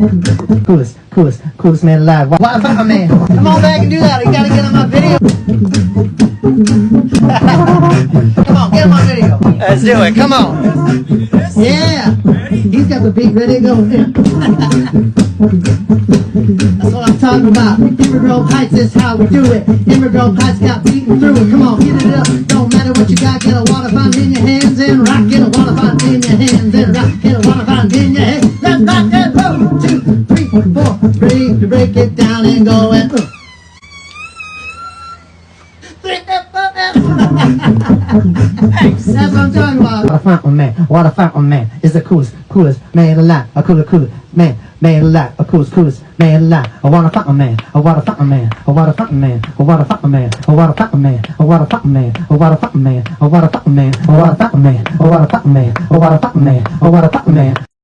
Coolest man alive. Why the fuck, my man? Come on back and do that. You gotta get on my video. Come on, get on my video. Let's do it. Come on. Yeah. He's got the beat ready to go. That's what I'm talking about. Immigrant Heights is how we do it. Immigrant Heights got beaten through it. Come on, get it up. Don't matter what you got. Get a water fountain in your hands and rock. Get a water fountain in your hands and rock. Get a water fountain in your hands. Let's rock that. 1, 2, 3, 4. Ready to break it down and go and. That's what I'm talking about. What a fountain man. What a fountain man. Is the coolest man alive. A coolest man alive. A coolest man alive. I want a fountain man. I want a fountain man. I want a fountain man. I want a fountain man. I want a fountain man. I want a fountain man. I want a fountain man. I want a fountain man. I want a fountain man. I want a fountain man. I want a fountain man. I want a fountain man.